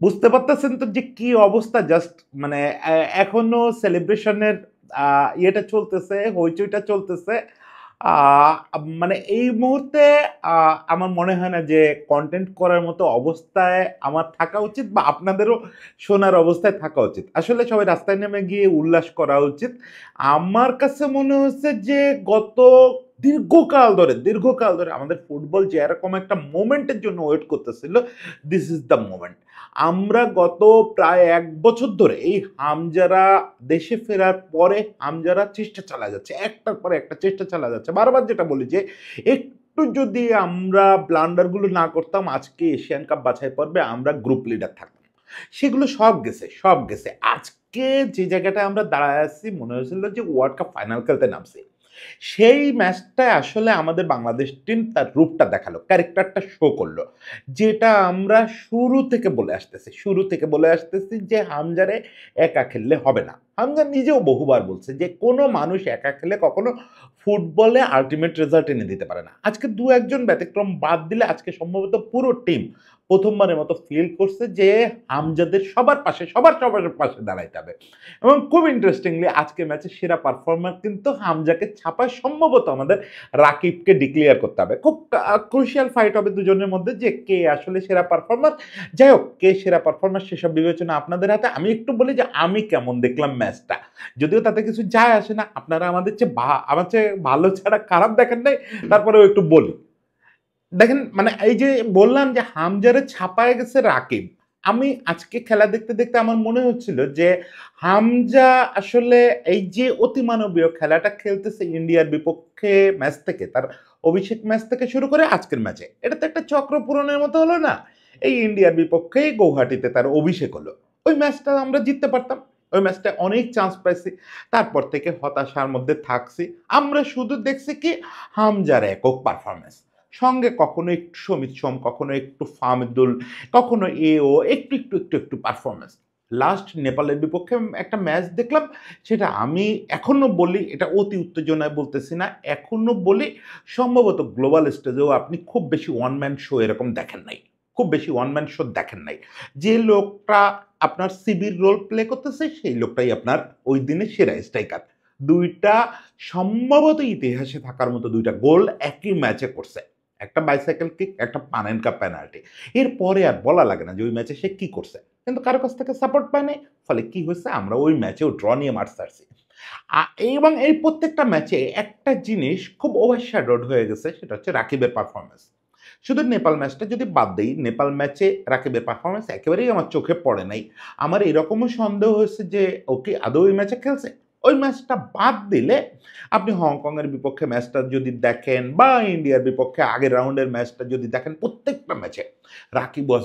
বুঝতে পারতেছেন তো যে কি অবস্থা, জাস্ট মানে এখনো সেলিব্রেশনের ইয়েটা চলতেছে, হইচইটা চলতেছে। মানে এই মুহূর্তে আমার মনে হয় না যে কন্টেন্ট করার মতো অবস্থায় আমার থাকা উচিত, বা আপনাদেরও শোনার অবস্থায় থাকা উচিত। আসলে সবাই রাস্তায় নেমে গিয়ে উল্লাস করা উচিত। আমার কাছে মনে হচ্ছে যে গত দীর্ঘকাল ধরে আমাদের ফুটবল যে এরকম একটা মোমেন্টের জন্য ওয়েট করতেছিল, দিস ইজ দ্য মোমেন্ট। আমরা গত প্রায় ১ বছর ধরে এই হামজারা দেশে ফেরার পরে হামজারা চেষ্টা চালা যাচ্ছে। একটার পরে একটা চেষ্টা চালা যাচ্ছে। বারবার যেটা বলি যে একটু যদি আমরা ব্লান্ডার গুলো না করতাম, আজকে এশিয়ান কাপ বাছাই পর্বে আমরা গ্রুপ লিডার থাকতাম। সেগুলো সব গেছে, সব গেছে। আজকে যে জায়গাটায় আমরা দাঁড়ায় আছি মনে হয়েছিল যে ওয়ার্ল্ড কাপ ফাইনাল খেলতে নামছি। সেই ম্যাচটায় আসলে আমাদের বাংলাদেশ টিম তার রূপটা দেখালো, ক্যারেক্টারটা শো করলো। যেটা আমরা শুরু থেকে বলে আসতেছি যে হামজারে একা খেললে হবে না। হামজা নিজেও বহুবার বলছে যে কোনো মানুষ একা খেলে কখনো ফুটবলে আল্টিমেট রেজাল্ট এনে দিতে পারে না। আজকে দু একজন ব্যতিক্রম বাদ দিলে আজকে সম্ভবত পুরো টিম প্রথমবারের মতো ফিল করছে যে হামজাদের সবার পাশে দাঁড়াইতে হবে। এবং খুব ইন্টারেস্টিংলি আজকের ম্যাচে সেরা পারফর্মার কিন্তু হামজাকে ছাপায় সম্ভবত আমাদের রাকিবকে ডিক্লেয়ার করতে হবে। খুব ক্রুশিয়াল ফাইট হবে দুজনের মধ্যে যে কে আসলে সেরা পারফর্মার। যাই হোক, কে সেরা পারফর্মার সেসব বিবেচনা আপনাদের হাতে। আমি একটু বলি যে আমি কেমন দেখলাম ম্যাচটা। যদিও তাতে কিছু যায় আসে না, আপনারা আমার চেয়ে ভালো ছাড়া খারাপ দেখেন নাই, তারপরেও একটু বলি। দেখেন মানে এই যে বললাম যে হামজারে ছাপায় গেছে রাকিব। আমি আজকে খেলা দেখতে আমার মনে হচ্ছিল যে হামজা আসলে এই যে অতিমানবীয় খেলাটা খেলতেছে ইন্ডিয়ার বিপক্ষে ম্যাচ থেকে, তার অভিষেক ম্যাচ থেকে শুরু করে আজকের ম্যাচে, এটা তো একটা চক্র পূরণের মতো হলো না? এই ইন্ডিয়ার বিপক্ষে গৌহাটিতে তার অভিষেক হলো। ওই ম্যাচটা আমরা জিততে পারতাম। ওই ম্যাচটা অনেক চান্স পাইছি। তারপর থেকে হতাশার মধ্যে থাকছি। আমরা শুধু দেখছি কি হামজার একক পারফরম্যান্স। সঙ্গে কখনো একটু সমিত সোম, কখনো একটু ফাহমিদুল, কখনো এও একটু পারফরমেন্স। লাস্ট নেপালের বিপক্ষে একটা ম্যাচ দেখলাম, সেটা আমি এখনো বলি, এটা অতি উত্তেজনায় বলতেছি না, এখনো বলি সম্ভবত গ্লোবাল স্টেজেও আপনি খুব বেশি ওয়ান ম্যান শো এরকম দেখেন নাই। খুব বেশি ওয়ান ম্যান শো দেখেন নাই। যে লোকটা আপনার সিবির রোল প্লে করতেছে সেই লোকটাই আপনার ওই দিনে সেরা স্ট্রাইকার। দুইটা সম্ভবত ইতিহাসে থাকার মতো দুইটা গোল একই ম্যাচে করছে। একটা বাইসাইকেল কিক, একটা পানেনকা পেনাল্টি। এরপরে আর বলা লাগে না যে ওই ম্যাচে সে কি করছে। কিন্তু কারো কাছ থেকে সাপোর্ট পায় নাই। ফলে কি হয়েছে, আমরা ওই ম্যাচেও ড্র নিয়ে মাঠ ছাড়ছি। এবং এই প্রত্যেকটা ম্যাচে একটা জিনিস খুব ওভারশ্যাডোড হয়ে গেছে, সেটা হচ্ছে রাকিবের পারফরম্যান্স। শুধু নেপাল ম্যাচটা যদি বাদ দেই, নেপাল ম্যাচে রাকিবের পারফরম্যান্স একেবারেই আমার চোখে পড়ে নাই। আমার এরকমও সন্দেহ হয়েছে যে ও কি আদৌ ওই ম্যাচে খেলছে? ওই ম্যাচটা বাদ দিলে আপনি হংকংয়ের বিপক্ষে ম্যাচটা যদি দেখেন বা ইন্ডিয়ার বিপক্ষে আগের রাউন্ডের ম্যাচটা যদি দেখেন, প্রত্যেকটা ম্যাচে রাকিব ওয়াজ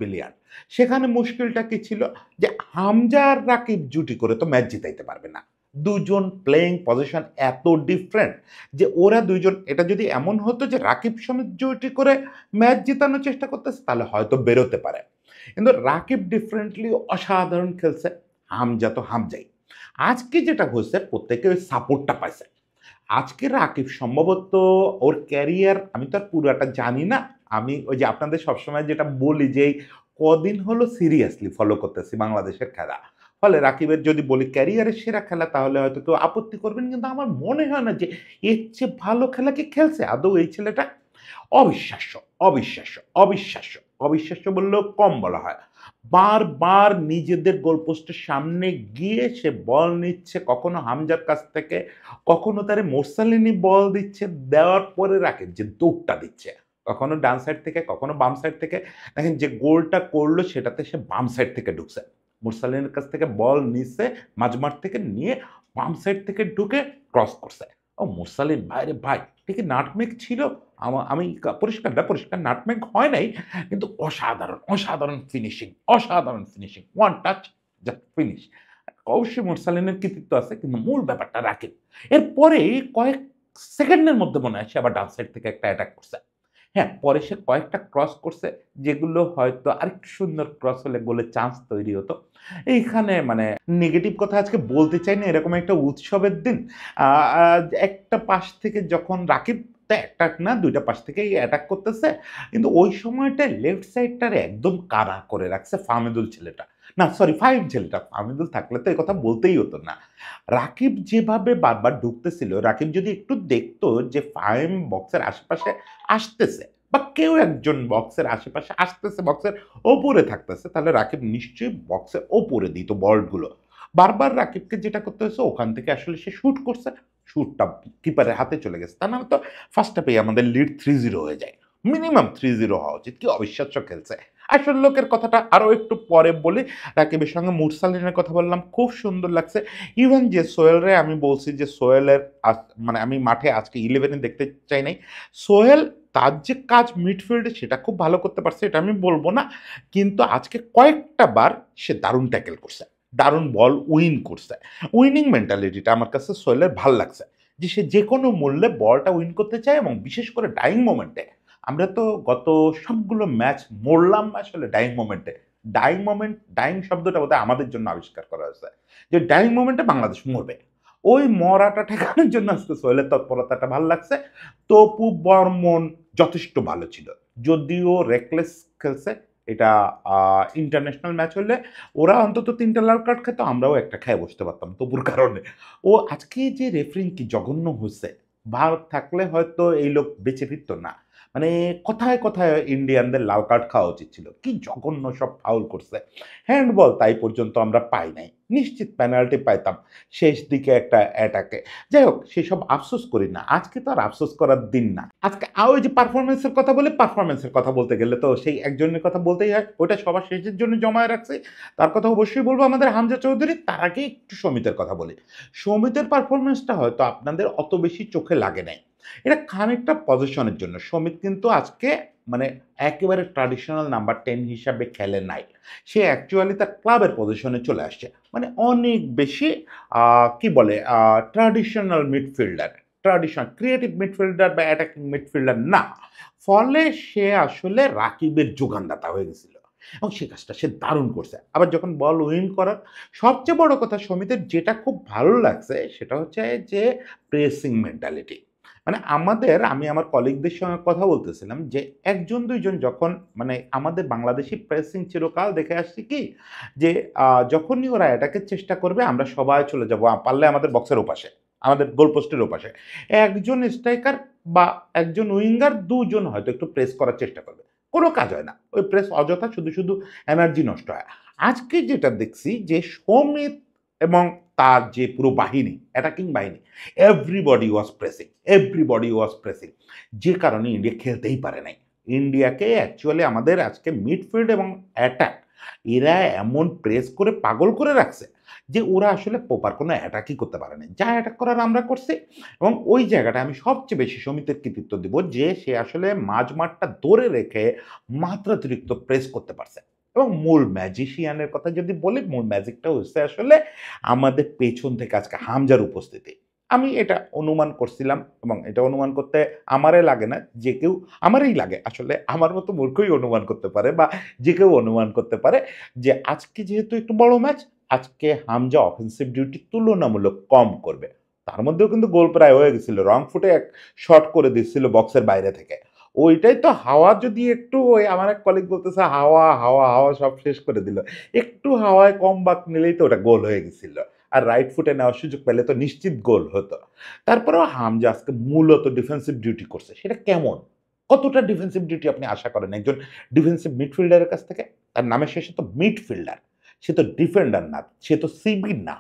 ব্রিলিয়ান্ট। সেখানে মুশকিলটা কি ছিল? যে হামজা আর রাকিব জুটি করে তো ম্যাচ জিতাইতে পারবে না। দুজন প্লেয়িং পজিশন এত ডিফারেন্ট যে ওরা দুইজন, এটা যদি এমন হতো যে রাকিব সমেত জুটি করে ম্যাচ জেতানোর চেষ্টা করতেছে তাহলে হয়তো বেরোতে পারে। কিন্তু রাকিব ডিফারেন্টলি অসাধারণ খেলছে, হামজা তো হামজাই। আজকে যেটা হয়েছে প্রত্যেকে ওই সাপোর্টটা পাইছে। আজকে রাকিব সম্ভবত ওর ক্যারিয়ার, আমি তো আর পুরাটা জানি না। আমি ওই যে আপনাদের সবসময় যেটা বলি যে এই কদিন হলো সিরিয়াসলি ফলো করতেছি বাংলাদেশের খেলা। ফলে রাকিবের যদি বলি ক্যারিয়ারের সেরা খেলা তাহলে হয়তো কেউ আপত্তি করবেন, কিন্তু আমার মনে হয় না যে এর চেয়ে ভালো খেলা কি খেলছে আদৌ এই ছেলেটা। অবিশ্বাস্য, অবিশ্বাস্য, অবিশ্বাস্য, অবিশ্বাস্য বললেও কম বলা হয়। বারবার নিজেদের গোলপোস্টের সামনে গিয়ে সে বল নিচ্ছে, কখনো হামজার কাছ থেকে, কখনো তারে মোরসালিনী বল দিচ্ছে, দেওয়ার পরে রাকিব যে দৌড়টা দিচ্ছে, কখনো ডান সাইড থেকে কখনো বাম সাইড থেকে। দেখেন যে গোলটা করলো সেটাতে সে বাম সাইড থেকে ঢুকছে। মোরসালিনের কাছ থেকে বল নিচ্ছে, মাঝমাঠ থেকে নিয়ে বাম সাইড থেকে ঢুকে ক্রস করছে। ও মুরসালিন ভাই রে ভাই! এটা কি নাটমেগ ছিল? আমি পরিষ্কার নাটমেগ হয় নাই। কিন্তু অসাধারণ finishing. One touch just finish. অবশ্যই মুরসালিনের কৃতিত্ব আছে কিন্তু মূল ব্যাপারটা রাকিব। এরপরে কয়েক সেকেন্ডের মধ্যে মনে হয় সে আবার ডান সাইড থেকে একটা অ্যাটাক করছে। হ্যাঁ, পরে সে কয়েকটা ক্রস করছে যেগুলো হয়তো আরেকটু সুন্দর ক্রস হলে গোলের চান্স তৈরি হতো। এইখানে মানে নেগেটিভ কথা আজকে বলতে চাই না, এরকম একটা উৎসবের দিন। আ আ একটা পাশ থেকে যখন রাকিব তো একটা না দুইটা পাশ থেকেই অ্যাটাক করতেছে, কিন্তু ওই সময়টায় লেফট সাইডটারে একদম কারা করে রাখছে ফাহমিদুল ছেলেটা, না সরি ফাহিম ছেলেটা। ফাহমিদুল থাকলে তো এই কথা বলতেই হতো না। রাকিব যেভাবে বারবার ঢুকতেছিল, রাকিব যদি একটু দেখতো যে ফাহিম বক্সের আশেপাশে আসতেছে বা কেউ একজন বক্সের আশেপাশে আসতেছে, বক্সের ওপরে থাকতেছে, তাহলে রাকিব নিশ্চয়ই বক্সের ওপরে দিত বলগুলো। বারবার রাকিবকে যেটা করতে হয়েছে, ওখান থেকে আসলে সে শুট করছে, শুটটা কিপারের হাতে চলে গেছে। তা না তো ফার্স্ট হাফেই আমাদের লিড 3-0 হয়ে যায়। মিনিমাম 3-0 হওয়া উচিত। কি অবিশ্বাস্য খেলছে। আসল লোকের কথাটা আরো একটু পরে বলি। রাকিবের সঙ্গে মুরসালিনের কথা বললাম, খুব সুন্দর লাগছে। ইভেন যে সোহেলরে আমি বলছি যে সোহেলের মানে আমি মাঠে আজকে 11-এ দেখতে চাই নাই। সোহেল তার যে কাজ মিডফিল্ডে সেটা খুব ভালো করতে পারছে, এটা আমি বলব না। কিন্তু আজকে কয়েকটা বার সে দারুণ ট্যাকেল করছে। দারুণ বল উইন করছে। উইনিং মেন্টালিটিটা আমার কাছে সোহেলের ভাল লাগছে। যে সে যেকোনো মূল্যে বলটা উইন করতে চায়, এবং বিশেষ করে ডাইং মোমেন্টে। আমরা তো গত সবগুলো ম্যাচ মরলাম আসলে ডাইং মোমেন্টে। ডাইং মোমেন্ট, ডাইং শব্দটা বোধহয় আমাদের জন্য আবিষ্কার করা হয়েছে। যে ডাইং মোমেন্টে বাংলাদেশ মরবে। ওই মরাটা ঠেকানোর জন্য আজকে সোহেলের তৎপরতাটা ভাল লাগছে। তপু বর্মন যথেষ্ট ভালো ছিল। যদিও রেকলেস খেলছে, এটা ইন্টারন্যাশনাল ম্যাচ হলে ওরা অন্তত ৩টা লাল কার্ড খেত, আমরাও একটা খেয়ে বসতে পারতাম তপুর কারণে। ও আজকে যে রেফারিং কি জঘন্য হয়েছে, ভারত থাকলে হয়তো এই লোক বেঁচে ফিরত না। মানে কথায় কথায় ইন্ডিয়ানদের লাল কার্ড খাওয়া উচিত ছিল। কি জঘন্য সব ফাউল করছে। হ্যান্ডবল তাই পর্যন্ত আমরা পাই নাই। নিশ্চিত পেনাল্টি পাইতাম শেষ দিকে একটা অ্যাটাকে। যাই হোক, সেসব আফসোস করি না। আজকে তো আর আফসোস করার দিন না। আজকে ওই যে পারফরমেন্সের কথা বলি, পারফরমেন্সের কথা বলতে গেলে তো সেই একজনের কথা বলতেই হয়। ওটা সবার শেষের জন্য জমায়ে রাখছি। তার কথা অবশ্যই বলবো, আমাদের হামজা চৌধুরী। তার আগে একটু সমিতের কথা বলি। সমিতের পারফরমেন্সটা হয়তো আপনাদের অত বেশি চোখে লাগে নাই। এটা খানিকটা পজিশনের জন্য। সমিত কিন্তু আজকে মানে একেবারে ট্র্যাডিশনাল নাম্বার 10 হিসাবে খেলে নাই। সে অ্যাকচুয়ালি তার ক্লাবের পজিশনে চলে আসছে। মানে অনেক বেশি কি বলে traditional midfielder, traditional creative midfielder বা অ্যাটাকিং মিডফিল্ডার না। ফলে সে আসলে রাকিবের যোগানদাতা হয়ে গেছিল, এবং সে কাজটা সে দারুণ করছে। আবার যখন বল উইন করার, সবচেয়ে বড় কথা সমিতের যেটা খুব ভালো লাগছে সেটা হচ্ছে যে প্রেসিং মেন্টালিটি। মানে আমি আমার কলিগদের সঙ্গে কথা বলতেছিলাম যে ১ জন ২ জন যখন মানে আমাদের বাংলাদেশি প্রেসিং চিরকাল দেখে আসছি কি, যে যখনই ওরা অ্যাটাকের চেষ্টা করবে আমরা সবাই চলে যাব, পারলে আমাদের বক্সের ওপাশে, আমাদের গোলপোস্টের ওপাশে। একজন স্ট্রাইকার বা একজন উইঙ্গার, ২ জন হয়তো একটু প্রেস করার চেষ্টা করবে। কোনো কাজ হয় না। ওই প্রেস অযথা, শুধু এনার্জি নষ্ট হয়। আজকে যেটা দেখছি যে সমিত এবং তার যে পুরো বাহিনী, অ্যাটাকিং বাহিনী, এভরিবডি ওয়াজ প্রেসিং। যে কারণে ইন্ডিয়া খেলতেই পারে নাই। ইন্ডিয়াকে অ্যাকচুয়ালি আমাদের আজকে মিডফিল্ড এবং অ্যাটাক, এরা এমন প্রেস করে পাগল করে রাখছে যে ওরা আসলে প্রপার কোনো অ্যাটাকই করতে পারে নাই। যা অ্যাটাক করার আমরা করছি, এবং ওই জায়গাটা আমি সবচেয়ে বেশি সমিতের কৃতিত্ব দিব যে সে আসলে মাঝমাঠটা ধরে রেখে মাত্রাতিরিক্ত প্রেস করতে পারছে। এবং মূল ম্যাজিশিয়ানের কথা যদি বলি, মূল ম্যাজিকটা হচ্ছে আসলে আমাদের পেছন থেকে আজকে হামজার উপস্থিতি। আমি এটা অনুমান করছিলাম, এবং এটা অনুমান করতে আমারে লাগে না, যে কেউ আমারই লাগে আসলে, আমার মতো মূর্খই অনুমান করতে পারে বা যে কেউ অনুমান করতে পারে যে আজকে যেহেতু একটু বড় ম্যাচ, আজকে হামজা অফেন্সিভ ডিউটি তুলনামূলক কম করবে। তার মধ্যেও কিন্তু গোল প্রায় হয়ে গেছিল। রং ফুটে এক শট করে দিচ্ছিল বক্সের বাইরে থেকে। ওইটাই তো হাওয়া যদি একটু, ওই আমার এক কলিগ বলতেছে হাওয়া, হাওয়া, হাওয়া সব শেষ করে দিল। একটু হাওয়ায় কম বাঁক নিলেই তো ওটা গোল হয়ে গেছিল। আর রাইট ফুটে নেওয়ার সুযোগ পেলে তো নিশ্চিত গোল হতো। তারপরেও হামজা আজকে মূলত ডিফেন্সিভ ডিউটি করছে। সেটা কেমন? কতটা ডিফেন্সিভ ডিউটি আপনি আশা করেন একজন ডিফেন্সিভ মিডফিল্ডারের কাছ থেকে? তার নামের শেষে তো মিডফিল্ডার। সে তো ডিফেন্ডার না, সে তো সিবি না।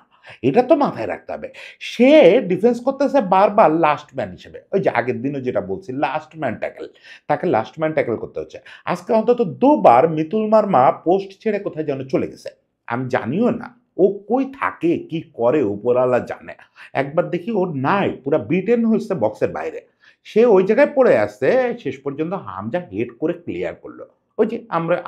এটা তো মাথায় রাখতে হবে। সে ডিফেন্স করতেছে বারবার লাস্ট ম্যান হিসেবে। ওই যে আগের দিনও যেটা বলছি, লাস্ট ম্যান ট্যাকল। তাকে লাস্ট ম্যান ট্যাকল করতে হচ্ছে। আজকে অন্তত ২ বার মিতুল মার্মা পোস্ট ছেড়ে কোথায় যেন চলে গেছে। আমি জানিও না ও কই থাকে, কি করে উপরওয়ালা জানে। একবার দেখি ওর নাই, পুরা বিটেন হচ্ছে বক্সের বাইরে। সে ওই জায়গায় পড়ে আছে, শেষ পর্যন্ত হামজা হেড করে ক্লিয়ার করলো। ওই যে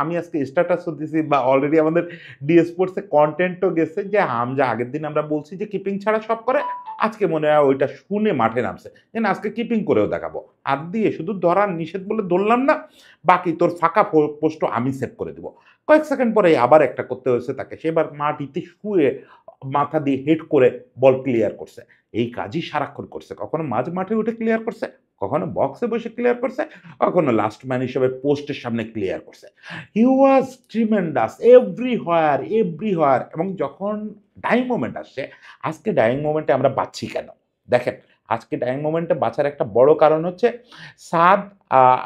আমি আজকে স্ট্যাটাসও দিছি বা অলরেডি আমাদের ডিএ স্পোর্টস এ কনটেন্টও গেছে যে হামজা আগের দিন আমরা বলছি যে কিপিং ছাড়া সব করে। আজকে মনে হয় ওইটা শুনে মাঠে নামছে। যে না, আজকে কিপিং করেও দেখাবো। হাত দিয়ে শুধু ধরার নিষেধ বলে ধরলাম না, বাকি তোর ফাঁকা পোস্টও আমি সেভ করে দিব। কয়েক সেকেন্ড পরে আবার একটা করতে হয়েছে তাকে। সেবার মাটিতে শুয়ে মাথা দিয়ে হেড করে বল ক্লিয়ার করছে। এই কাজই সারাক্ষণ করছে। কখনো মাঝ মাঠে উঠে ক্লিয়ার করছে, কখনো বক্সে বসে ক্লিয়ার করছে, কখনো লাস্ট ম্যান হিসেবে পোস্টের সামনে ক্লিয়ার করছে। হি ওয়াজ ট্রিমেন্ডাস এভরিহোয়ার এবং যখন ডাইং মোমেন্ট আসছে, আজকে ডাইং মোমেন্টে আমরা বাঁচছি কেন? দেখেন, আজকে ডাইং মোমেন্টে বাঁচার একটা বড় কারণ হচ্ছে সাদ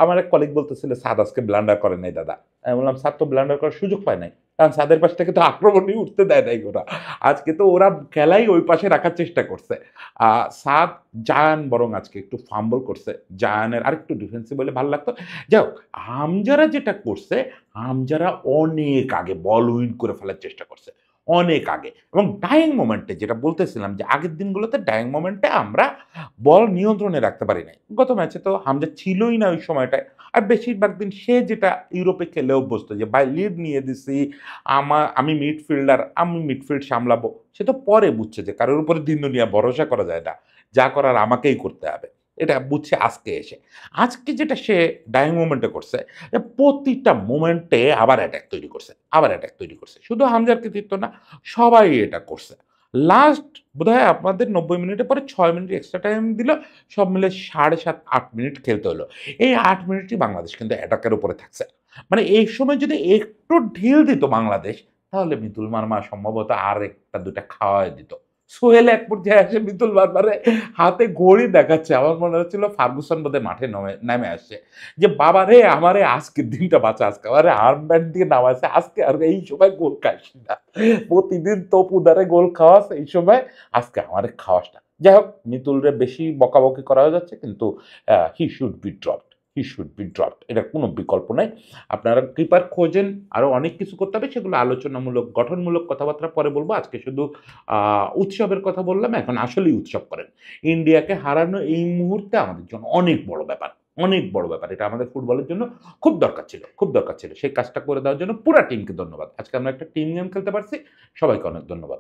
আমার এক কলিগ বলতেছিল, "সাদ আজকে ব্লান্ডার করে নাই দাদা।" আমি বললাম, "সাদ তো ব্লান্ডার করার সুযোগ পায় নাই। কারণ সাদের পাশ থেকে তো আক্রমণই উঠতে দেয় নাই ওরা। আজকে তো ওরা খেলাই ওই পাশে রাখার চেষ্টা করছে।" আ সাদ জায়ান বরং আজকে একটু ফাম্বল করছে। জায়ানের আরেকটু ডিফেন্সিভ হলে ভাল লাগতো। যাই হোক, হামজারা যেটা করছে, হামজারা অনেক আগে বল উইন করে ফেলার চেষ্টা করছে। অনেক আগে এবং ডাইং মোমেন্টে যেটা বলতেছিলাম যে আগের দিনগুলোতে ডাইং মোমেন্টে আমরা বল নিয়ন্ত্রণে রাখতে পারি নাই। গত ম্যাচে তো হামজা ছিলই না ওই সময়টায়। আর বেশিরভাগ দিন সে যেটা ইউরোপে খেলে অভ্যস্ত যে ভাই লিড নিয়ে দিছি, আমি মিডফিল্ডার, আমি মিডফিল্ড সামলাবো। সে তো পরে বুঝছে যে কারোর উপরে দিন দুনিয়া ভরসা করা যায় না। যা করার আমাকেই করতে হবে। এটা বুঝছে আজকে এসে। আজকে যেটা সে ডাইং মোমেন্টে করছে, যে প্রতিটা মোমেন্টে আবার অ্যাটাক তৈরি করছে, আবার অ্যাটাক তৈরি করছে। শুধু হামজার কৃতিত্ব না, সবাই এটা করছে। লাস্ট বোধহয় আপনাদের ৯০ মিনিটের পরে ৬ মিনিট এক্সট্রা টাইম দিল। সব মিলে ৭.৫-৮ মিনিট খেলতে হলো। এই ৮ মিনিটই বাংলাদেশ কিন্তু অ্যাটাকের উপরে থাকছে। মানে এই সময় যদি একটু ঢিল দিত বাংলাদেশ, তাহলে মিতুল মারমা সম্ভবত আর ১টা-২টা খাওয়ায় দিত। সোহেল এক পর্যায়ে এসে মিতুল মারমারে হাতে ঘড়ি দেখাচ্ছে। আমার মনে হচ্ছিল ফার্গুসন বোধহয় মাঠে নেমে আসছে। যে বাবারে আমারে আজকের দিনটা বাঁচা, আজকে আমারে আর্মব্যান্ড দিয়ে নামাইছে। আজকে আর এই সময় গোল খাইস না। প্রতিদিন তোপ উদারে গোল খাওয়াস, এই সময় আজকে আমারে খাওয়াস না। যাই হোক, মিতুলরে বেশি বকাবকি করা যাচ্ছে কিন্তু he should be dropped. He should be dropped. এটার কোনো বিকল্প নাই। আপনারা কিপার খোঁজেন, আরো অনেক কিছু করতে হবে। সেগুলো আলোচনামূলক, গঠনমূলক কথাবার্তা পরে বলব। আজকে শুধু আ উৎসবের কথা বললাম। এখন আসলেই উৎসব করেন। ইন্ডিয়াকে হারানো এই মুহূর্তে আমাদের জন্য অনেক বড় ব্যাপার। অনেক বড় ব্যাপার। এটা আমাদের ফুটবলের জন্য খুব দরকার ছিল, খুব দরকার ছিল। সেই কাজটা করে দেওয়ার জন্য পুরা টিমকে ধন্যবাদ। আজকে আমরা একটা টিম গেম খেলতে পারছি। সবাইকে অনেক ধন্যবাদ।